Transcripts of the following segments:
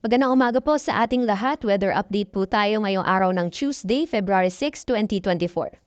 Magandang umaga po sa ating lahat. Weather update po tayo ngayong araw ng Tuesday, February 6, 2024.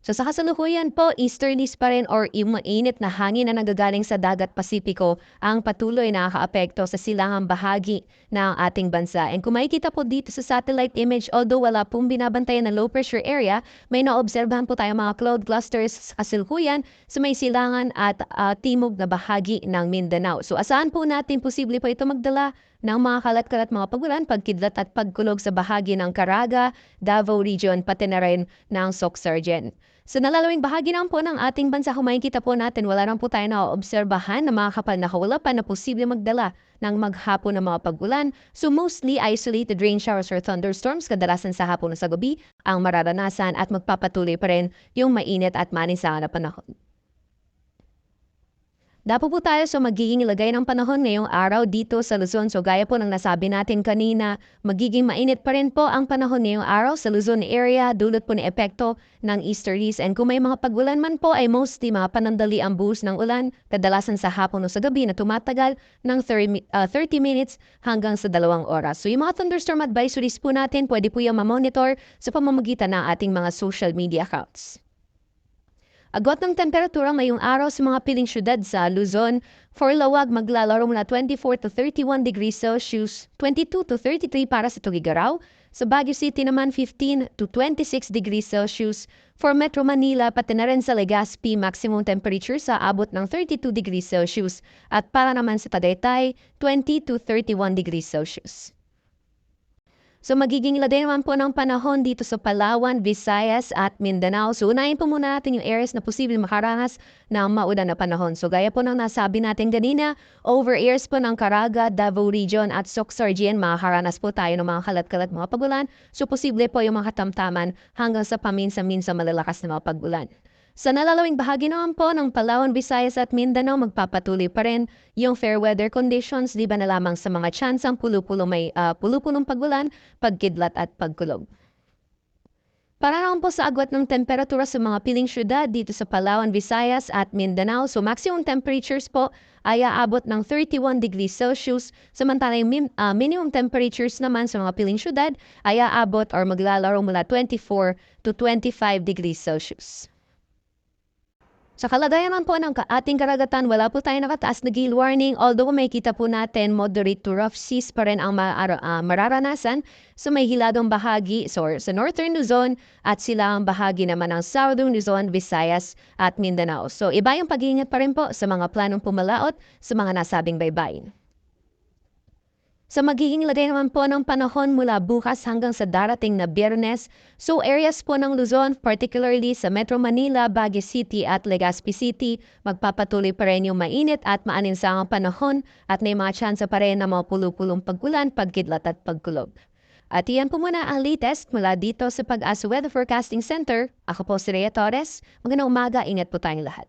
So sa kasalukuyan po, easterlies pa rin or yung mainit na hangin na nagagaling sa dagat Pasipiko ang patuloy na nakakaapekto sa silangang bahagi ng ating bansa. And kung makikita po dito sa satellite image, although wala pong binabantayan na low pressure area, may naobserbahan po tayo mga cloud clusters sa kasalukuyan sa may silangan at timog na bahagi ng Mindanao. So asahan po natin posible po ito magdala ng mga kalat-kalat mga pagulan, pagkidlat at pagkulog sa bahagi ng Caraga, Davao Region, pati na rin ng Soc-Sargen. Sa nalalawing bahagi naman po ng ating bansa, kung makikita po natin, wala rin po tayo na-obserbahan na mga kapal na kaulapan na posible magdala ng maghapon na mga pagulan. So mostly isolated rain showers or thunderstorms, kadalasan sa hapon o sa gabi, ang mararanasan at magpapatuloy pa rin yung mainit at maninsahan na panahon. Dapo po tayo sa magiging lagay ng panahon ngayong araw dito sa Luzon. So gaya po ng nasabi natin kanina, magiging mainit pa rin po ang panahon ngayong araw sa Luzon area, dulot po ng epekto ng easterlies. And kung may mga pagulan man po ay mostly mga panandali ang buhos ng ulan, kadalasan sa hapon o sa gabi na tumatagal ng 30 minutes hanggang sa 2 oras. So yung mga thunderstorm advisories po natin, pwede po yung ma-monitor sa pamamagitan ng ating mga social media accounts. Agwat ng temperatura ngayong araw sa mga piling syudad sa Luzon, for Lawag maglalaro mula 24 to 31 degrees Celsius, 22 to 33 para sa Tugigaraw. Sa Baguio City naman 15 to 26 degrees Celsius. For Metro Manila pati na rin sa Legazpi, maximum temperature sa abot ng 32 degrees Celsius. At para naman sa Tagaytay, 20 to 31 degrees Celsius. So magiging laday naman po ng panahon dito sa Palawan, Visayas at Mindanao. So unahin po muna natin yung areas na posibleng makaranas ng maulan na panahon. So gaya po ng nasabi natin kanina, over areas po ng Caraga, Davao Region at Soc-Sargen, makakaranas po tayo ng mga kalat-kalat mga pagulan. So posible po yung mga katamtaman hanggang sa paminsan-minsan malalakas na mga pagulan. Sa nalalawing bahagi naman po ng Palawan, Visayas at Mindanao, magpapatuloy pa rin yung fair weather conditions, di ba na lamang sa mga tsansang pulo-pulong pagulan, pagkidlat at pagkulog. Para naman po sa agwat ng temperatura sa mga piling syudad dito sa Palawan, Visayas at Mindanao, so maximum temperatures po ay aabot ng 31 degrees Celsius, samantala yung minimum temperatures naman sa mga piling syudad ay aabot or maglalaro mula 24 to 25 degrees Celsius. Sa kalagayan man po ng ating karagatan, wala po tayong nakataas na gale warning, although may kita po natin moderate to rough seas pa rin ang mararanasan sa may hiladong bahagi sa Northern Luzon at silang bahagi naman ng Southern Luzon, Visayas at Mindanao. So iba yung pag-iingat pa rin po sa mga planong pumalaot sa mga nasabing baybayin. Sa magiging lagay naman po ng panahon mula bukas hanggang sa darating na Biyernes, so areas po ng Luzon, particularly sa Metro Manila, Baguio City at Legazpi City, magpapatuloy pa rin yung mainit at maaninsangang panahon at may mga tsansa pa rin na mga pulo-pulong pagkulan, pagkidlat at pagkulog. At iyan po muna ang latest mula dito sa Pag-asa Weather Forecasting Center. Ako po si Rhea Torres. Magandang umaga, ingat po tayong lahat.